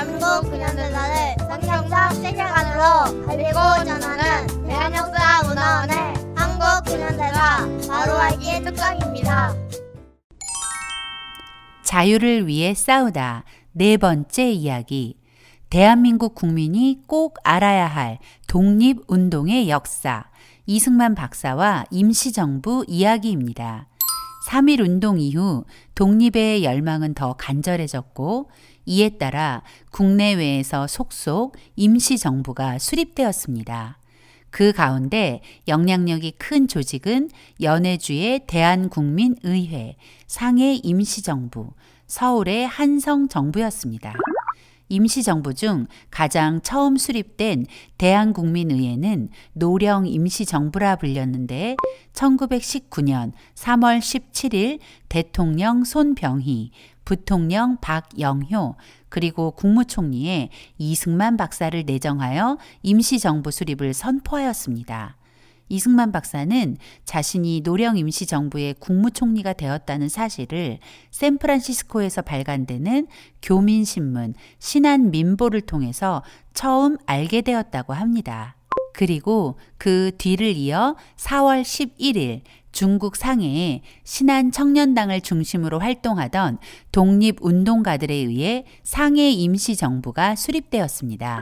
대한민국 근현대사를 성경적 세계관으로 알리고 전하는 대한역사문화원의 한국 근현대사 바로 알기 특강입니다. 자유를 위해 싸우다. 네 번째 이야기. 대한민국 국민이 꼭 알아야 할 독립운동의 역사. 이승만 박사와 임시정부 이야기입니다. 3.1운동 이후 독립의 열망은 더 간절해졌고 이에 따라 국내외에서 속속 임시정부가 수립되었습니다. 그 가운데 영향력이 큰 조직은 연해주의 대한국민의회, 상해 임시정부, 서울의 한성정부였습니다. 임시정부 중 가장 처음 수립된 대한국민의회는 노령 임시정부라 불렸는데 1919년 3월 17일 대통령 손병희, 부통령 박영효, 그리고 국무총리에 이승만 박사를 내정하여 임시정부 수립을 선포하였습니다. 이승만 박사는 자신이 노령 임시정부의 국무총리가 되었다는 사실을 샌프란시스코에서 발간되는 교민신문 신한민보를 통해서 처음 알게 되었다고 합니다. 그리고 그 뒤를 이어 4월 11일 중국 상해에 신한청년당을 중심으로 활동하던 독립운동가들에 의해 상해 임시정부가 수립되었습니다.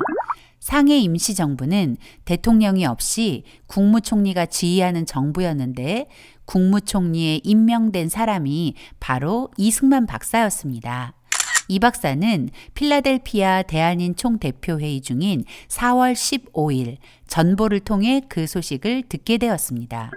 상해 임시정부는 대통령이 없이 국무총리가 지휘하는 정부였는데 국무총리에 임명된 사람이 바로 이승만 박사였습니다. 이 박사는 필라델피아 대한인 총대표회의 중인 4월 15일 전보를 통해 그 소식을 듣게 되었습니다.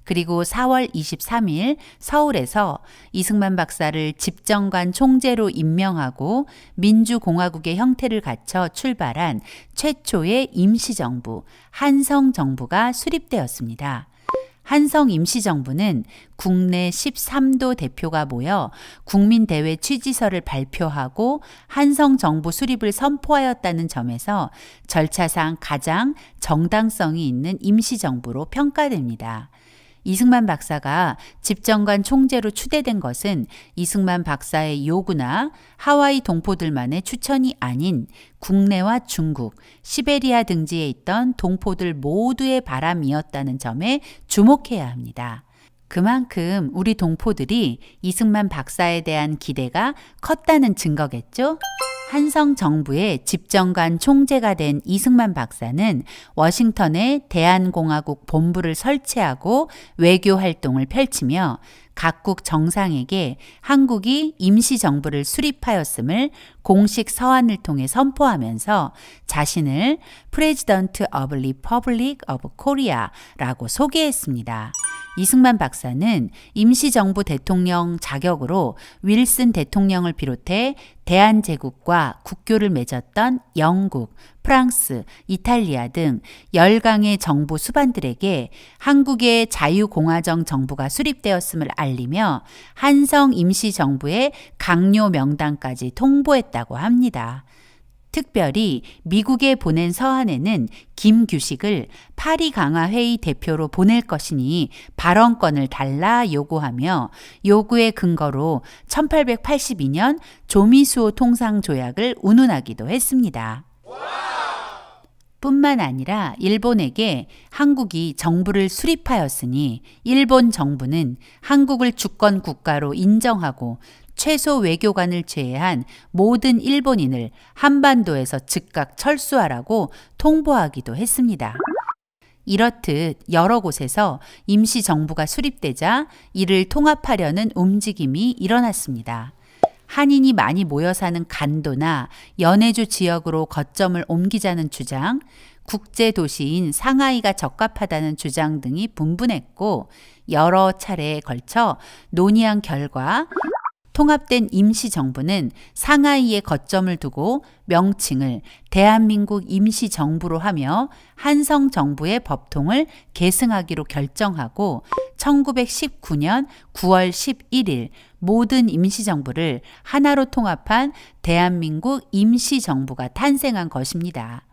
그리고 4월 23일 서울에서 이승만 박사를 집정관 총재로 임명하고 민주공화국의 형태를 갖춰 출발한 최초의 임시정부 한성정부가 수립되었습니다. 한성 임시정부는 국내 13도 대표가 모여 국민대회 취지서를 발표하고 한성정부 수립을 선포하였다는 점에서 절차상 가장 정당성이 있는 임시정부로 평가됩니다. 이승만 박사가 집정관 총재로 추대된 것은 이승만 박사의 요구나 하와이 동포들만의 추천이 아닌 국내와 중국, 시베리아 등지에 있던 동포들 모두의 바람이었다는 점에 주목해야 합니다. 그만큼 우리 동포들이 이승만 박사에 대한 기대가 컸다는 증거겠죠? 한성 정부의 집정관 총재가 된 이승만 박사는 워싱턴에 대한공화국 본부를 설치하고 외교 활동을 펼치며 각국 정상에게 한국이 임시정부를 수립하였음을 공식 서한을 통해 선포하면서 자신을 President of Republic of Korea라고 소개했습니다. 이승만 박사는 임시정부 대통령 자격으로 윌슨 대통령을 비롯해 대한제국과 국교를 맺었던 영국, 프랑스, 이탈리아 등 10강의 정부 수반들에게 한국의 자유공화정 정부가 수립되었음을 알리며 한성 임시정부의 강요 명단까지 통보했다고 합니다. 특별히 미국에 보낸 서한에는 김규식을 파리 강화회의 대표로 보낼 것이니 발언권을 달라 요구하며 요구의 근거로 1882년 조미수호 통상조약을 운운하기도 했습니다. 뿐만 아니라 일본에게 한국이 정부를 수립하였으니 일본 정부는 한국을 주권 국가로 인정하고 최소 외교관을 제외한 모든 일본인을 한반도에서 즉각 철수하라고 통보하기도 했습니다. 이렇듯 여러 곳에서 임시정부가 수립되자 이를 통합하려는 움직임이 일어났습니다. 한인이 많이 모여 사는 간도나 연해주 지역으로 거점을 옮기자는 주장, 국제도시인 상하이가 적합하다는 주장 등이 분분했고 여러 차례에 걸쳐 논의한 결과 통합된 임시정부는 상하이에 거점을 두고 명칭을 대한민국 임시정부로 하며 한성정부의 법통을 계승하기로 결정하고 1919년 9월 11일 모든 임시정부를 하나로 통합한 대한민국 임시정부가 탄생한 것입니다.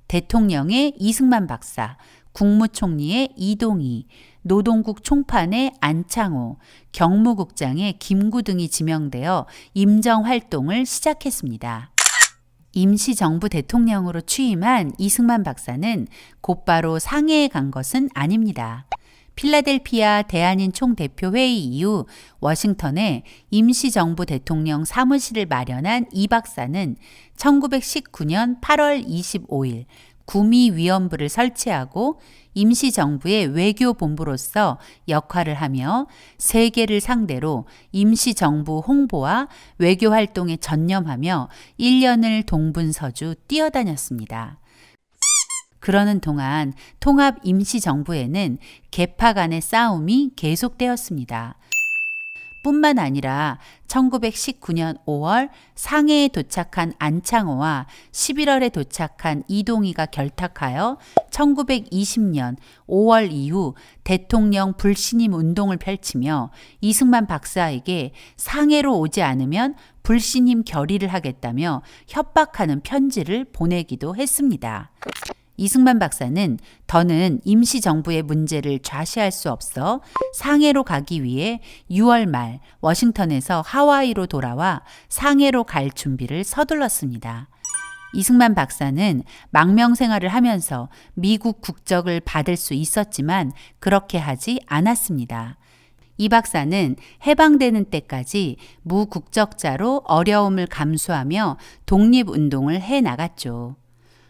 대통령의 이승만 박사, 국무총리의 이동희, 노동국 총판의 안창호, 경무국장의 김구 등이 지명되어 임정 활동을 시작했습니다. 임시정부 대통령으로 취임한 이승만 박사는 곧바로 상해에 간 것은 아닙니다. 필라델피아 대한인 총대표회의 이후 워싱턴에 임시정부 대통령 사무실을 마련한 이 박사는 1919년 8월 25일 구미위원부를 설치하고 임시정부의 외교본부로서 역할을 하며 세계를 상대로 임시정부 홍보와 외교활동에 전념하며 1년을 동분서주 뛰어다녔습니다. 그러는 동안 통합 임시정부에는 계파 간의 싸움이 계속되었습니다. 뿐만 아니라 1919년 5월 상해에 도착한 안창호와 11월에 도착한 이동희가 결탁하여 1920년 5월 이후 대통령 불신임 운동을 펼치며 이승만 박사에게 상해로 오지 않으면 불신임 결의를 하겠다며 협박하는 편지를 보내기도 했습니다. 이승만 박사는 더는 임시정부의 문제를 좌시할 수 없어 상해로 가기 위해 6월 말 워싱턴에서 하와이로 돌아와 상해로 갈 준비를 서둘렀습니다. 이승만 박사는 망명 생활을 하면서 미국 국적을 받을 수 있었지만 그렇게 하지 않았습니다. 이 박사는 해방되는 때까지 무국적자로 어려움을 감수하며 독립운동을 해나갔죠.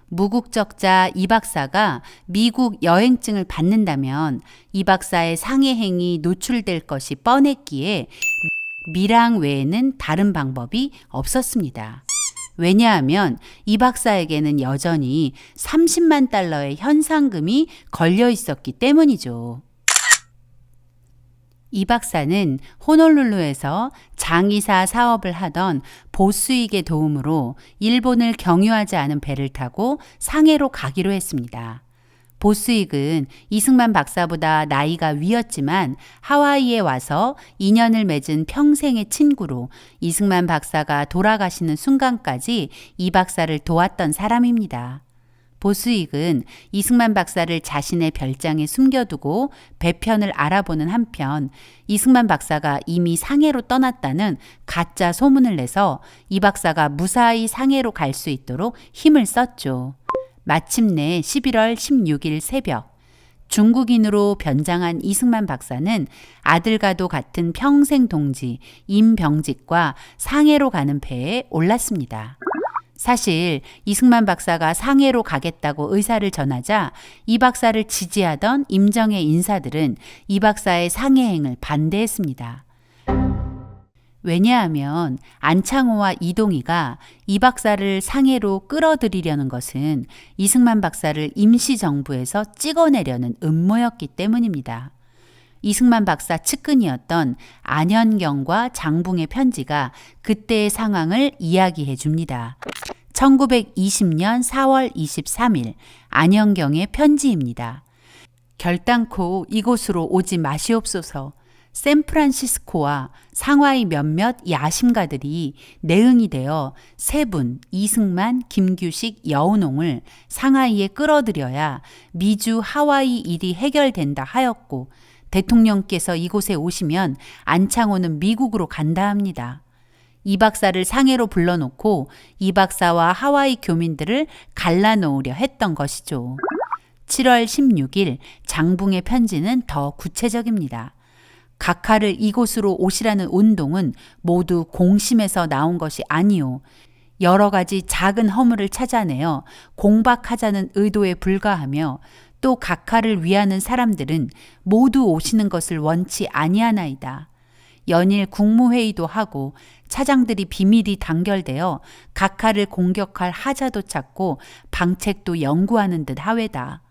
무국적자 이 박사가 미국 여행증을 받는다면 이 박사의 상해 행위 노출될 것이 뻔했기에 밀항 외에는 다른 방법이 없었습니다. 왜냐하면 이 박사에게는 여전히 30만 달러의 현상금이 걸려 있었기 때문이죠. 이 박사는 호놀룰루에서 장의사 사업을 하던 보스익의 도움으로 일본을 경유하지 않은 배를 타고 상해로 가기로 했습니다. 보스익은 이승만 박사보다 나이가 위였지만 하와이에 와서 인연을 맺은 평생의 친구로 이승만 박사가 돌아가시는 순간까지 이 박사를 도왔던 사람입니다. 보스익은 이승만 박사를 자신의 별장에 숨겨두고 배편을 알아보는 한편 이승만 박사가 이미 상해로 떠났다는 가짜 소문을 내서 이 박사가 무사히 상해로 갈 수 있도록 힘을 썼죠. 마침내 11월 16일 새벽 중국인으로 변장한 이승만 박사는 아들과도 같은 평생 동지 임병직과 상해로 가는 배에 올랐습니다. 사실 이승만 박사가 상해로 가겠다고 의사를 전하자 이 박사를 지지하던 임정의 인사들은 이 박사의 상해행을 반대했습니다. 왜냐하면 안창호와 이동희가 이 박사를 상해로 끌어들이려는 것은 이승만 박사를 임시정부에서 찍어내려는 음모였기 때문입니다. 이승만 박사 측근이었던 안현경과 장붕의 편지가 그때의 상황을 이야기해 줍니다. 1920년 4월 23일 안현경의 편지입니다. 결단코 이곳으로 오지 마시옵소서. 샌프란시스코와 상하이 몇몇 야심가들이 내응이 되어 세분, 이승만, 김규식, 여운홍을 상하이에 끌어들여야 미주 하와이 일이 해결된다 하였고 대통령께서 이곳에 오시면 안창호는 미국으로 간다 합니다. 이 박사를 상해로 불러놓고 이 박사와 하와이 교민들을 갈라놓으려 했던 것이죠. 7월 16일 장붕의 편지는 더 구체적입니다. 각하를 이곳으로 오시라는 운동은 모두 공심에서 나온 것이 아니오. 여러 가지 작은 허물을 찾아내어 공박하자는 의도에 불과하며 또 각하를 위하는 사람들은 모두 오시는 것을 원치 아니하나이다. 연일 국무회의도 하고 차장들이 비밀이 단결되어 각하를 공격할 하자도 찾고 방책도 연구하는 듯 하외다.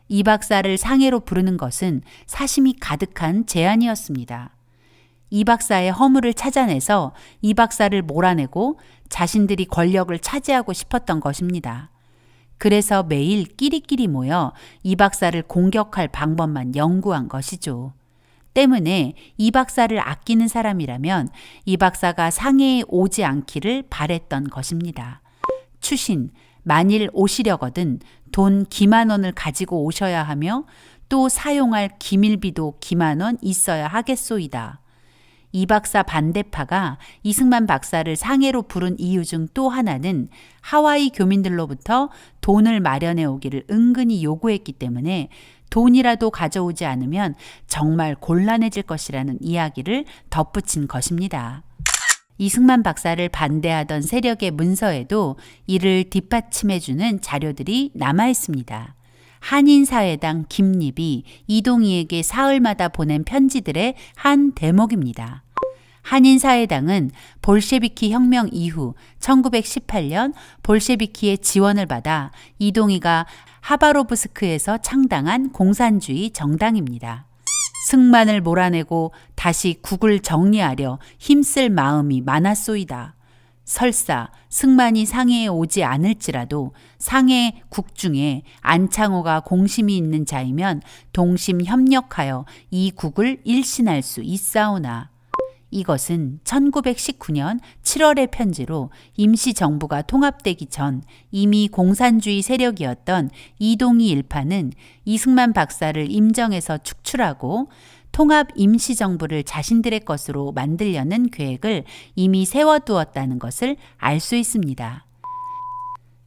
이 박사를 상해로 부르는 것은 사심이 가득한 제안이었습니다. 이 박사의 허물을 찾아내서 이 박사를 몰아내고 자신들이 권력을 차지하고 싶었던 것입니다. 그래서 매일 끼리끼리 모여 이 박사를 공격할 방법만 연구한 것이죠. 때문에 이 박사를 아끼는 사람이라면 이 박사가 상해에 오지 않기를 바랬던 것입니다. 추신, 만일 오시려거든 돈 기만 원을 가지고 오셔야 하며 또 사용할 기밀비도 기만 원 있어야 하겠소이다. 이 박사 반대파가 이승만 박사를 상해로 부른 이유 중 또 하나는 하와이 교민들로부터 돈을 마련해 오기를 은근히 요구했기 때문에 돈이라도 가져오지 않으면 정말 곤란해질 것이라는 이야기를 덧붙인 것입니다. 이승만 박사를 반대하던 세력의 문서에도 이를 뒷받침해주는 자료들이 남아있습니다. 한인사회당 김립이 이동희에게 사흘마다 보낸 편지들의 한 대목입니다. 한인사회당은 볼셰비키 혁명 이후 1918년 볼셰비키의 지원을 받아 이동희가 하바로브스크에서 창당한 공산주의 정당입니다. 승만을 몰아내고 다시 국을 정리하려 힘쓸 마음이 많았소이다. 설사 승만이 상해에 오지 않을지라도 상해 국 중에 안창호가 공심이 있는 자이면 동심 협력하여 이 국을 일신할 수 있사오나. 이것은 1919년 7월의 편지로 임시정부가 통합되기 전 이미 공산주의 세력이었던 이동희 일파는 이승만 박사를 임정에서 축출하고 통합 임시정부를 자신들의 것으로 만들려는 계획을 이미 세워두었다는 것을 알 수 있습니다.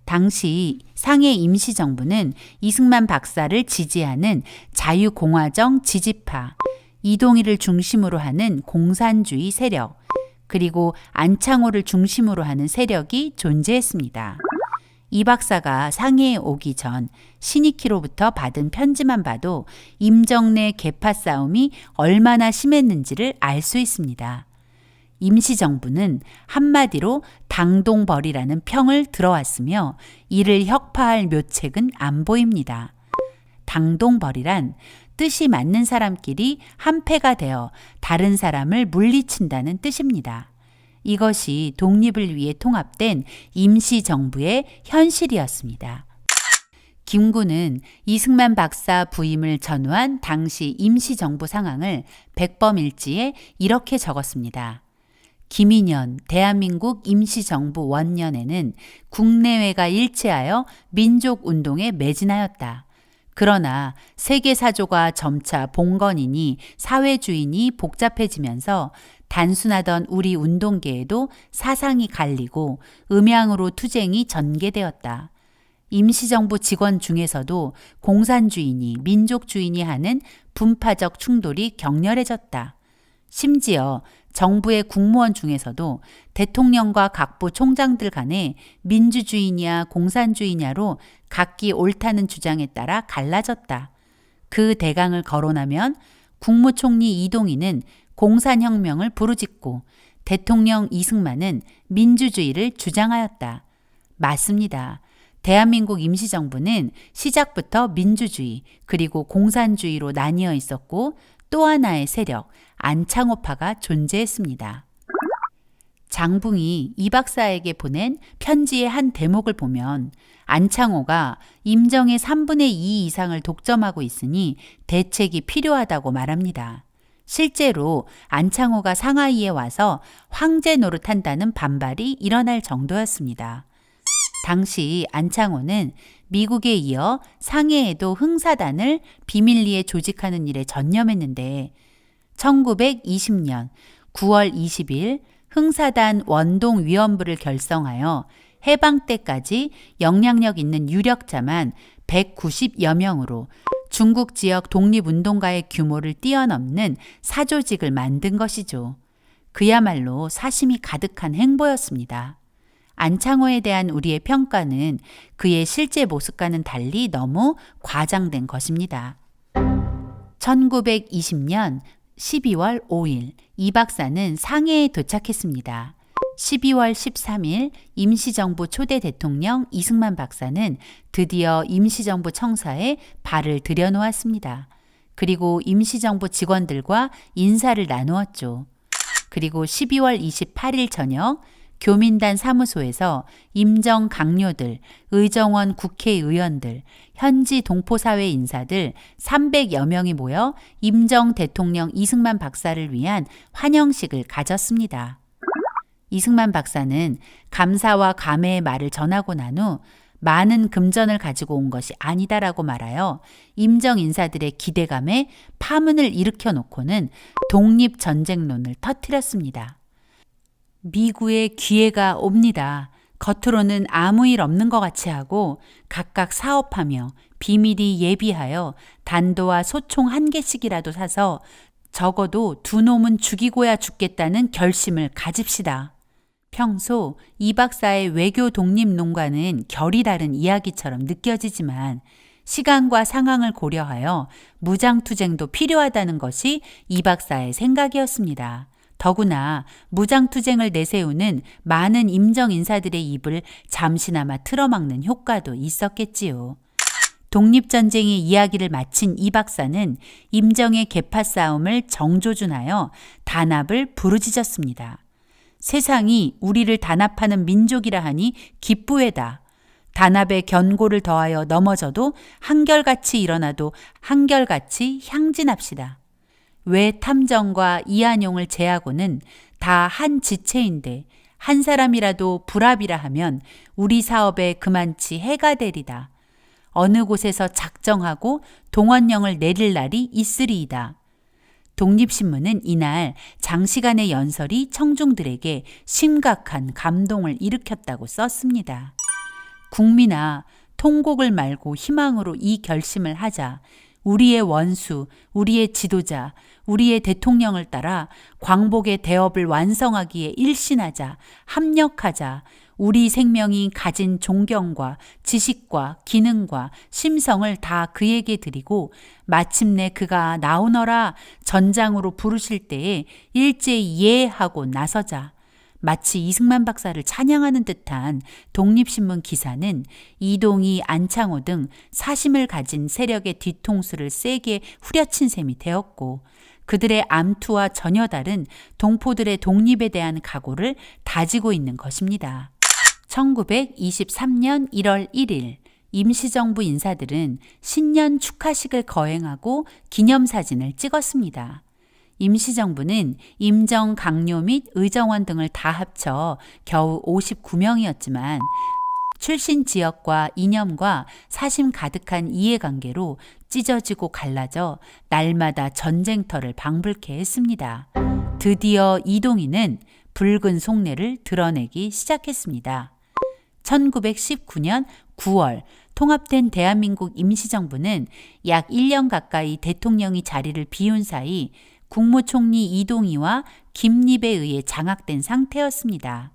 당시 상해 임시정부는 이승만 박사를 지지하는 자유공화정 지지파, 이동희를 중심으로 하는 공산주의 세력, 그리고 안창호를 중심으로 하는 세력이 존재했습니다. 이 박사가 상해에 오기 전 신익희로부터 받은 편지만 봐도 임정 내 계파 싸움이 얼마나 심했는지를 알 수 있습니다. 임시정부는 한마디로 당동벌이라는 평을 들어왔으며 이를 혁파할 묘책은 안 보입니다. 당동벌이란 뜻이 맞는 사람끼리 한패가 되어 다른 사람을 물리친다는 뜻입니다. 이것이 독립을 위해 통합된 임시정부의 현실이었습니다. 김구는 이승만 박사 부임을 전후한 당시 임시정부 상황을 백범일지에 이렇게 적었습니다. 김인현 대한민국 임시정부 원년에는 국내외가 일치하여 민족운동에 매진하였다. 그러나 세계사조가 점차 봉건이니 사회주의니 복잡해지면서 단순하던 우리 운동계에도 사상이 갈리고 음양으로 투쟁이 전개되었다. 임시정부 직원 중에서도 공산주의니 민족주의니 하는 분파적 충돌이 격렬해졌다. 심지어 정부의 국무원 중에서도 대통령과 각부 총장들 간에 민주주의냐 공산주의냐로 각기 옳다는 주장에 따라 갈라졌다. 그 대강을 거론하면 국무총리 이동희는 공산혁명을 부르짖고 대통령 이승만은 민주주의를 주장하였다. 맞습니다. 대한민국 임시정부는 시작부터 민주주의 그리고 공산주의로 나뉘어 있었고 또 하나의 세력, 안창호파가 존재했습니다. 장붕이 이 박사에게 보낸 편지의 한 대목을 보면 안창호가 임정의 3분의 2 이상을 독점하고 있으니 대책이 필요하다고 말합니다. 실제로 안창호가 상하이에 와서 황제 노릇한다는 반발이 일어날 정도였습니다. 당시 안창호는 미국에 이어 상해에도 흥사단을 비밀리에 조직하는 일에 전념했는데 1920년 9월 20일 흥사단 원동위원부를 결성하여 해방 때까지 영향력 있는 유력자만 190여 명으로 중국 지역 독립운동가의 규모를 뛰어넘는 사조직을 만든 것이죠. 그야말로 사심이 가득한 행보였습니다. 안창호에 대한 우리의 평가는 그의 실제 모습과는 달리 너무 과장된 것입니다. 1920년 12월 5일 이 박사는 상해에 도착했습니다. 12월 13일 임시정부 초대 대통령 이승만 박사는 드디어 임시정부 청사에 발을 들여놓았습니다. 그리고 임시정부 직원들과 인사를 나누었죠. 그리고 12월 28일 저녁 교민단 사무소에서 임정 강요들, 의정원 국회의원들, 현지 동포사회 인사들 300여 명이 모여 임정 대통령 이승만 박사를 위한 환영식을 가졌습니다. 이승만 박사는 감사와 감회의 말을 전하고 난 후 많은 금전을 가지고 온 것이 아니다라고 말하여 임정 인사들의 기대감에 파문을 일으켜 놓고는 독립전쟁론을 터뜨렸습니다. 미구의 기회가 옵니다. 겉으로는 아무 일 없는 것 같이 하고 각각 사업하며 비밀이 예비하여 단도와 소총 1개씩이라도 사서 적어도 두 놈은 죽이고야 죽겠다는 결심을 가집시다. 평소 이 박사의 외교 독립론과는 결이 다른 이야기처럼 느껴지지만 시간과 상황을 고려하여 무장투쟁도 필요하다는 것이 이 박사의 생각이었습니다. 더구나 무장투쟁을 내세우는 많은 임정 인사들의 입을 잠시나마 틀어막는 효과도 있었겠지요. 독립전쟁의 이야기를 마친 이 박사는 임정의 계파 싸움을 정조준하여 단합을 부르짖었습니다. 세상이 우리를 단합하는 민족이라 하니 기쁘외다. 단합의 견고를 더하여 넘어져도 한결같이 일어나도 한결같이 향진합시다. 왜 탐정과 이한용을 제하고는 다 한 지체인데 한 사람이라도 불합이라 하면 우리 사업에 그만치 해가 되리다. 어느 곳에서 작정하고 동원령을 내릴 날이 있으리이다. 독립신문은 이날 장시간의 연설이 청중들에게 심각한 감동을 일으켰다고 썼습니다. 국민아, 통곡을 말고 희망으로 이 결심을 하자. 우리의 원수, 우리의 지도자, 우리의 대통령을 따라 광복의 대업을 완성하기에 일신하자, 합력하자. 우리 생명이 가진 존경과 지식과 기능과 심성을 다 그에게 드리고 마침내 그가 나오너라 전장으로 부르실 때에 일제히 예하고 나서자. 마치 이승만 박사를 찬양하는 듯한 독립신문 기사는 이동희, 안창호 등 사심을 가진 세력의 뒤통수를 세게 후려친 셈이 되었고 그들의 암투와 전혀 다른 동포들의 독립에 대한 각오를 다지고 있는 것입니다. 1923년 1월 1일 임시정부 인사들은 신년 축하식을 거행하고 기념사진을 찍었습니다. 임시정부는 임정, 강요 및 의정원 등을 다 합쳐 겨우 59명이었지만 출신 지역과 이념과 사심 가득한 이해관계로 찢어지고 갈라져 날마다 전쟁터를 방불케 했습니다. 드디어 이동희는 붉은 속내를 드러내기 시작했습니다. 1919년 9월 통합된 대한민국 임시정부는 약 1년 가까이 대통령이 자리를 비운 사이 국무총리 이동희와 김립에 의해 장악된 상태였습니다.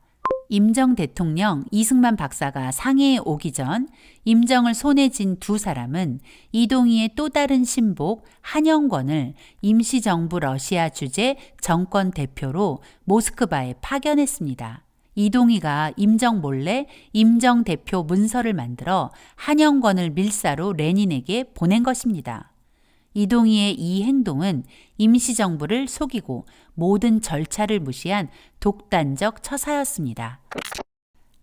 임정 대통령 이승만 박사가 상해에 오기 전 임정을 손에 쥔 두 사람은 이동희의 또 다른 신복 한영권을 임시정부 러시아 주재 정권 대표로 모스크바에 파견했습니다. 이동희가 임정 몰래 임정 대표 문서를 만들어 한영권을 밀사로 레닌에게 보낸 것입니다. 이동희의 이 행동은 임시정부를 속이고 모든 절차를 무시한 독단적 처사였습니다.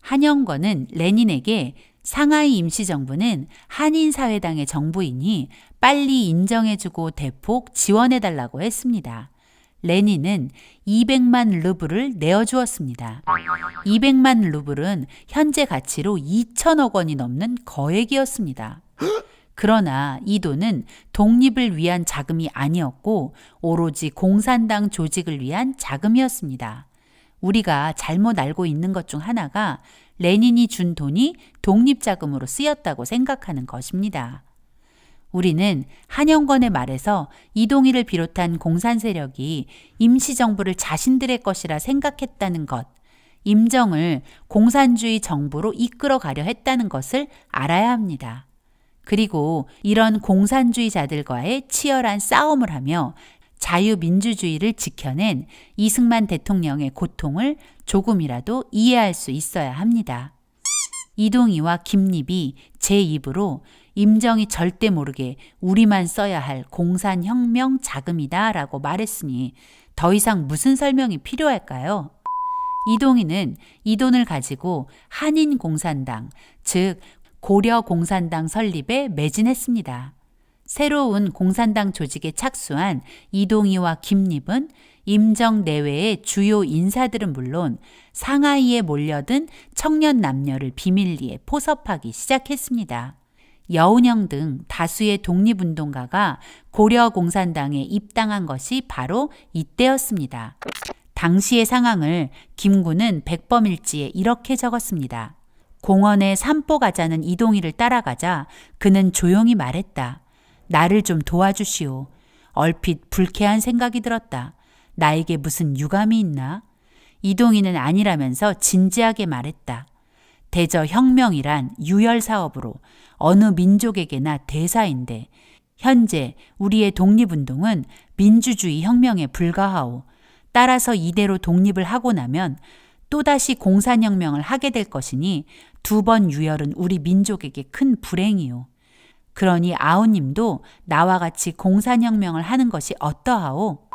한영권은 레닌에게 상하이 임시정부는 한인사회당의 정부이니 빨리 인정해주고 대폭 지원해달라고 했습니다. 레닌은 200만 루블을 내어주었습니다. 200만 루블은 현재 가치로 2천억 원이 넘는 거액이었습니다. 그러나 이 돈은 독립을 위한 자금이 아니었고 오로지 공산당 조직을 위한 자금이었습니다. 우리가 잘못 알고 있는 것 중 하나가 레닌이 준 돈이 독립자금으로 쓰였다고 생각하는 것입니다. 우리는 한영권의 말에서 이동희를 비롯한 공산 세력이 임시정부를 자신들의 것이라 생각했다는 것, 임정을 공산주의 정부로 이끌어가려 했다는 것을 알아야 합니다. 그리고 이런 공산주의자들과의 치열한 싸움을 하며 자유민주주의를 지켜낸 이승만 대통령의 고통을 조금이라도 이해할 수 있어야 합니다. 이동희와 김립이 제 입으로 임정이 절대 모르게 우리만 써야 할 공산혁명 자금이다 라고 말했으니 더 이상 무슨 설명이 필요할까요? 이동희는 이 돈을 가지고 한인공산당, 즉 고려공산당 설립에 매진했습니다. 새로운 공산당 조직에 착수한 이동희와 김립은 임정 내외의 주요 인사들은 물론 상하이에 몰려든 청년 남녀를 비밀리에 포섭하기 시작했습니다. 여운형 등 다수의 독립운동가가 고려공산당에 입당한 것이 바로 이때였습니다. 당시의 상황을 김구는 백범일지에 이렇게 적었습니다. 공원에 산보 가자는 이동희를 따라가자 그는 조용히 말했다. 나를 좀 도와주시오. 얼핏 불쾌한 생각이 들었다. 나에게 무슨 유감이 있나? 이동희는 아니라면서 진지하게 말했다. 대저 혁명이란 유혈 사업으로 어느 민족에게나 대사인데 현재 우리의 독립운동은 민주주의 혁명에 불과하오. 따라서 이대로 독립을 하고 나면 또다시 공산혁명을 하게 될 것이니 2번 유혈은 우리 민족에게 큰 불행이오. 그러니 아우님도 나와 같이 공산혁명을 하는 것이 어떠하오?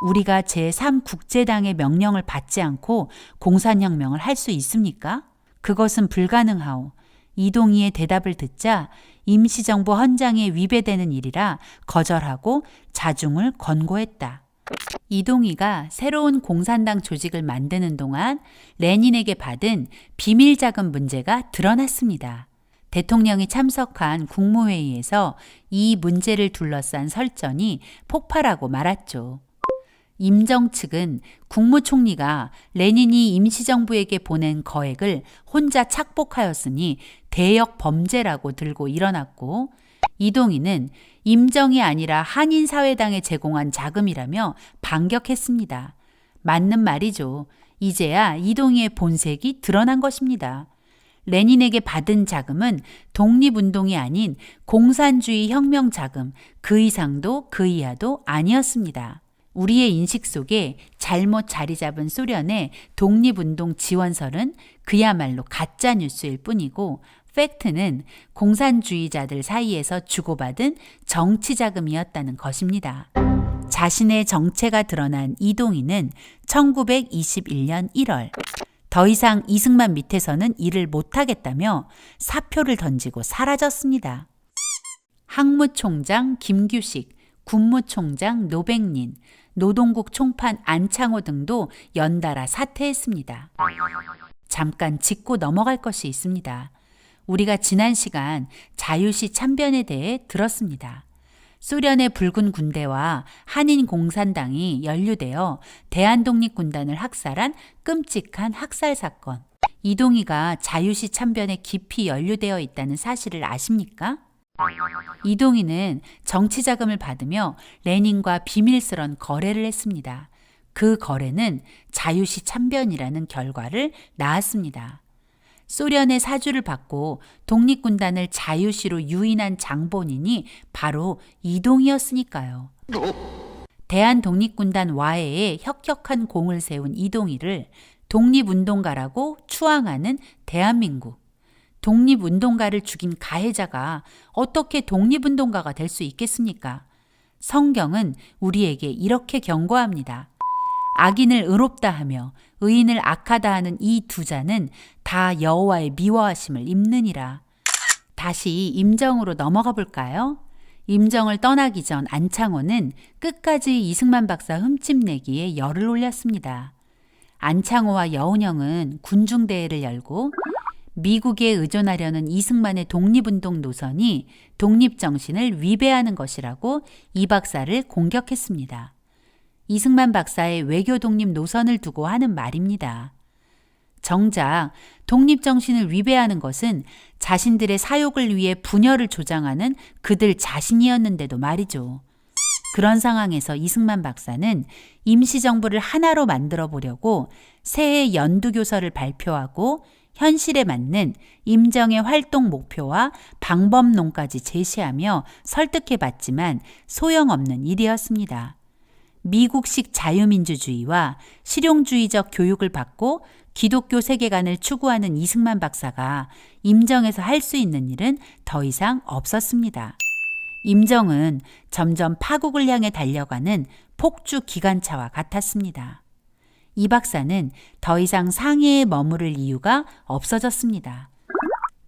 우리가 제3국제당의 명령을 받지 않고 공산혁명을 할 수 있습니까? 그것은 불가능하오. 이동희의 대답을 듣자 임시정부 헌장에 위배되는 일이라 거절하고 자중을 권고했다. 이동희가 새로운 공산당 조직을 만드는 동안 레닌에게 받은 비밀 자금 문제가 드러났습니다. 대통령이 참석한 국무회의에서 이 문제를 둘러싼 설전이 폭발하고 말았죠. 임정 측은 국무총리가 레닌이 임시정부에게 보낸 거액을 혼자 착복하였으니 대역 범죄라고 들고 일어났고, 이동희는 임정이 아니라 한인사회당에 제공한 자금이라며 반격했습니다. 맞는 말이죠. 이제야 이동희의 본색이 드러난 것입니다. 레닌에게 받은 자금은 독립운동이 아닌 공산주의 혁명 자금, 그 이상도 그 이하도 아니었습니다. 우리의 인식 속에 잘못 자리 잡은 소련의 독립운동 지원설은 그야말로 가짜 뉴스일 뿐이고, 팩트는 공산주의자들 사이에서 주고받은 정치 자금이었다는 것입니다. 자신의 정체가 드러난 이동희는 1921년 1월 더 이상 이승만 밑에서는 일을 못하겠다며 사표를 던지고 사라졌습니다. 항무총장 김규식, 군무총장 노백린, 노동국 총판 안창호 등도 연달아 사퇴했습니다. 잠깐 짚고 넘어갈 것이 있습니다. 우리가 지난 시간 자유시 참변에 대해 들었습니다. 소련의 붉은 군대와 한인 공산당이 연루되어 대한독립군단을 학살한 끔찍한 학살 사건. 이동희가 자유시 참변에 깊이 연루되어 있다는 사실을 아십니까? 이동희는 정치자금을 받으며 레닌과 비밀스런 거래를 했습니다. 그 거래는 자유시 참변이라는 결과를 낳았습니다. 소련의 사주를 받고 독립군단을 자유시로 유인한 장본인이 바로 이동희였으니까요. 대한독립군단 와해에 혁혁한 공을 세운 이동희를 독립운동가라고 추앙하는 대한민국. 독립운동가를 죽인 가해자가 어떻게 독립운동가가 될 수 있겠습니까? 성경은 우리에게 이렇게 경고합니다. 악인을 의롭다 하며 의인을 악하다 하는 이 두 자는 다 여호와의 미워하심을 입느니라. 다시 임정으로 넘어가 볼까요? 임정을 떠나기 전 안창호는 끝까지 이승만 박사 흠집내기에 열을 올렸습니다. 안창호와 여운형은 군중대회를 열고 미국에 의존하려는 이승만의 독립운동 노선이 독립정신을 위배하는 것이라고 이 박사를 공격했습니다. 이승만 박사의 외교 독립 노선을 두고 하는 말입니다. 정작 독립정신을 위배하는 것은 자신들의 사욕을 위해 분열을 조장하는 그들 자신이었는데도 말이죠. 그런 상황에서 이승만 박사는 임시정부를 하나로 만들어 보려고 새해 연두교서를 발표하고 현실에 맞는 임정의 활동 목표와 방법론까지 제시하며 설득해봤지만 소용없는 일이었습니다. 미국식 자유민주주의와 실용주의적 교육을 받고 기독교 세계관을 추구하는 이승만 박사가 임정에서 할 수 있는 일은 더 이상 없었습니다. 임정은 점점 파국을 향해 달려가는 폭주 기관차와 같았습니다. 이 박사는 더 이상 상해에 머무를 이유가 없어졌습니다.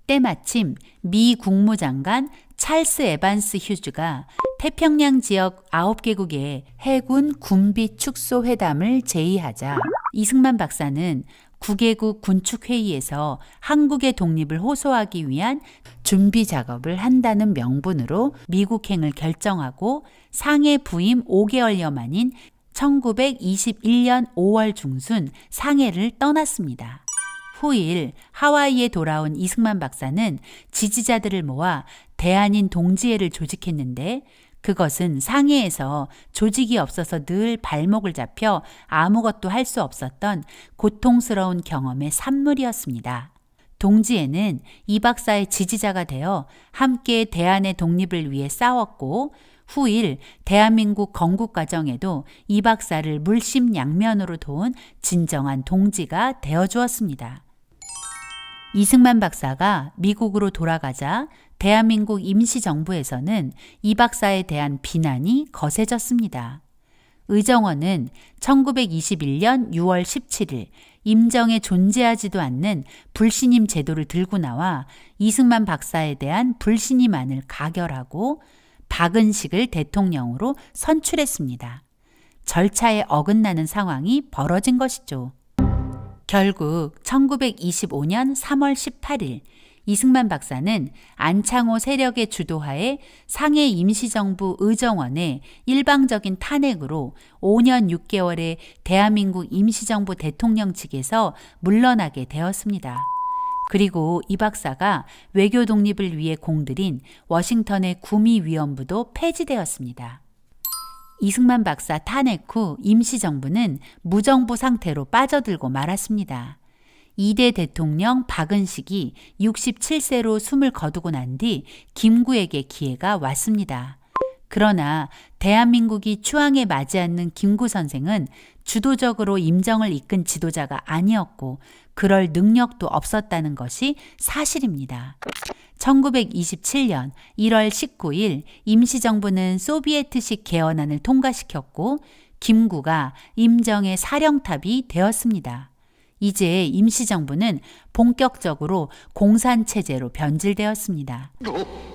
때마침 미 국무장관 찰스 에반스 휴즈가 태평양 지역 9개국의 해군 군비 축소 회담을 제의하자 이승만 박사는 9개국 군축회의에서 한국의 독립을 호소하기 위한 준비 작업을 한다는 명분으로 미국행을 결정하고 상해 부임 5개월여 만인 1921년 5월 중순 상해를 떠났습니다. 후일 하와이에 돌아온 이승만 박사는 지지자들을 모아 대한인 동지회를 조직했는데 그것은 상해에서 조직이 없어서 늘 발목을 잡혀 아무것도 할 수 없었던 고통스러운 경험의 산물이었습니다. 동지회는 이 박사의 지지자가 되어 함께 대한의 독립을 위해 싸웠고 후일 대한민국 건국 과정에도 이 박사를 물심양면으로 도운 진정한 동지가 되어주었습니다. 이승만 박사가 미국으로 돌아가자 대한민국 임시정부에서는 이 박사에 대한 비난이 거세졌습니다. 의정원은 1921년 6월 17일 임정에 존재하지도 않는 불신임 제도를 들고 나와 이승만 박사에 대한 불신임안을 가결하고 박은식을 대통령으로 선출했습니다. 절차에 어긋나는 상황이 벌어진 것이죠. 결국 1925년 3월 18일 이승만 박사는 안창호 세력의 주도하에 상해 임시정부 의정원의 일방적인 탄핵으로 5년 6개월의 대한민국 임시정부 대통령 측에서 물러나게 되었습니다. 그리고 이 박사가 외교 독립을 위해 공들인 워싱턴의 구미위원부도 폐지되었습니다. 이승만 박사 탄핵 후 임시정부는 무정부 상태로 빠져들고 말았습니다. 2대 대통령 박은식이 67세로 숨을 거두고 난 뒤 김구에게 기회가 왔습니다. 그러나 대한민국이 추앙에 맞지 않는 김구 선생은 주도적으로 임정을 이끈 지도자가 아니었고 그럴 능력도 없었다는 것이 사실입니다. 1927년 1월 19일 임시정부는 소비에트식 개헌안을 통과시켰고 김구가 임정의 사령탑이 되었습니다. 이제 임시정부는 본격적으로 공산체제로 변질되었습니다.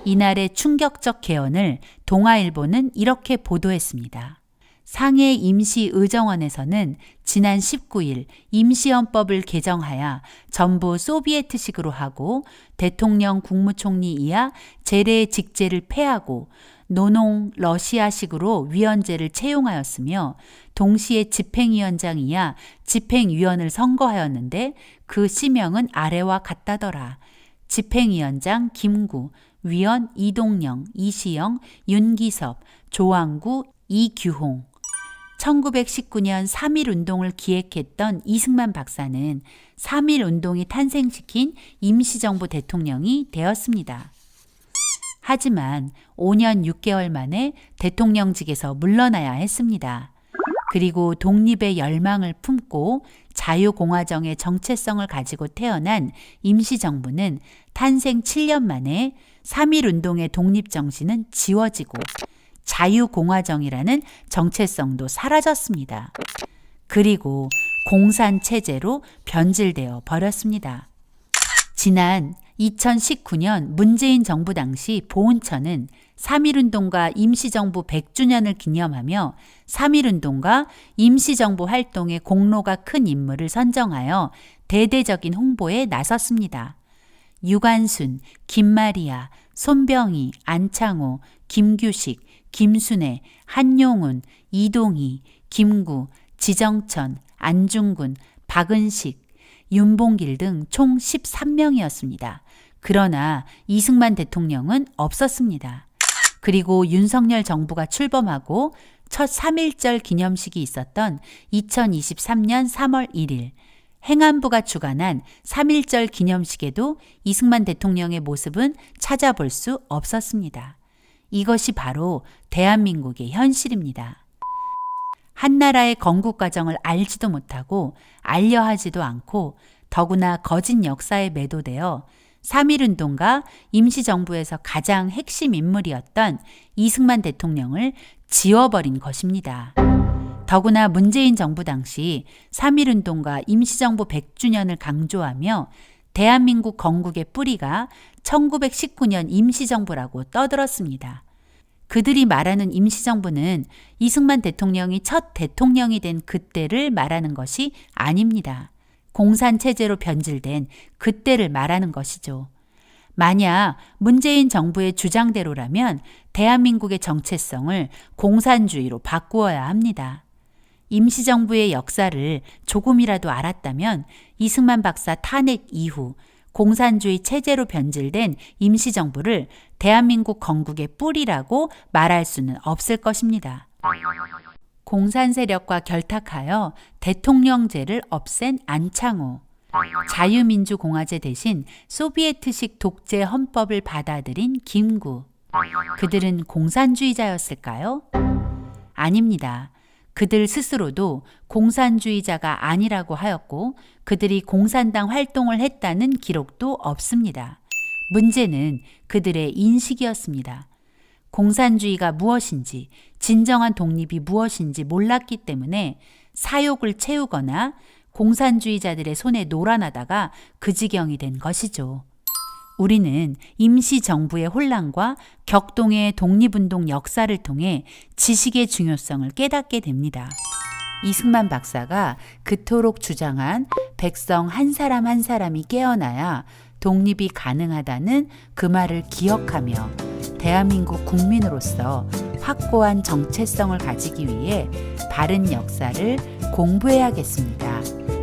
이날의 충격적 개헌을 동아일보는 이렇게 보도했습니다. 상해 임시의정원에서는 지난 19일 임시헌법을 개정하여 전부 소비에트식으로 하고 대통령 국무총리 이하 재래 직제를 폐하고 노농 러시아식으로 위원제를 채용하였으며 동시에 집행위원장 이하 집행위원을 선거하였는데 그 시명은 아래와 같다더라. 집행위원장 김구, 위원 이동영, 이시영, 윤기섭, 조항구, 이규홍. 1919년 3.1운동을 기획했던 이승만 박사는 3.1운동이 탄생시킨 임시정부 대통령이 되었습니다. 하지만 5년 6개월 만에 대통령직에서 물러나야 했습니다. 그리고 독립의 열망을 품고 자유공화정의 정체성을 가지고 태어난 임시정부는 탄생 7년 만에 3.1운동의 독립정신은 지워지고 자유공화정이라는 정체성도 사라졌습니다. 그리고 공산체제로 변질되어 버렸습니다. 지난 2019년 문재인 정부 당시 보훈처는 3.1운동과 임시정부 100주년을 기념하며 3.1운동과 임시정부 활동에 공로가 큰 인물을 선정하여 대대적인 홍보에 나섰습니다. 유관순, 김마리아, 손병희, 안창호, 김규식, 김순애, 한용운, 이동희, 김구, 지정천, 안중근, 박은식, 윤봉길 등 총 13명이었습니다. 그러나 이승만 대통령은 없었습니다. 그리고 윤석열 정부가 출범하고 첫 3.1절 기념식이 있었던 2023년 3월 1일 행안부가 주관한 3.1절 기념식에도 이승만 대통령의 모습은 찾아볼 수 없었습니다. 이것이 바로 대한민국의 현실입니다. 한나라의 건국 과정을 알지도 못하고 알려하지도 않고 더구나 거짓 역사에 매도되어 3.1운동과 임시정부에서 가장 핵심 인물이었던 이승만 대통령을 지워버린 것입니다. 더구나 문재인 정부 당시 3.1운동과 임시정부 100주년을 강조하며 대한민국 건국의 뿌리가 1919년 임시정부라고 떠들었습니다. 그들이 말하는 임시정부는 이승만 대통령이 첫 대통령이 된 그때를 말하는 것이 아닙니다. 공산체제로 변질된 그때를 말하는 것이죠. 만약 문재인 정부의 주장대로라면 대한민국의 정체성을 공산주의로 바꾸어야 합니다. 임시정부의 역사를 조금이라도 알았다면 이승만 박사 탄핵 이후 공산주의 체제로 변질된 임시정부를 대한민국 건국의 뿌리라고 말할 수는 없을 것입니다. 공산 세력과 결탁하여 대통령제를 없앤 안창호, 자유민주공화제 대신 소비에트식 독재 헌법을 받아들인 김구. 그들은 공산주의자였을까요? 아닙니다. 그들 스스로도 공산주의자가 아니라고 하였고 그들이 공산당 활동을 했다는 기록도 없습니다. 문제는 그들의 인식이었습니다. 공산주의가 무엇인지, 진정한 독립이 무엇인지 몰랐기 때문에 사욕을 채우거나 공산주의자들의 손에 놀아나다가 그 지경이 된 것이죠. 우리는 임시정부의 혼란과 격동의 독립운동 역사를 통해 지식의 중요성을 깨닫게 됩니다. 이승만 박사가 그토록 주장한 백성 한 사람 한 사람이 깨어나야 독립이 가능하다는 그 말을 기억하며 대한민국 국민으로서 확고한 정체성을 가지기 위해 바른 역사를 공부해야겠습니다.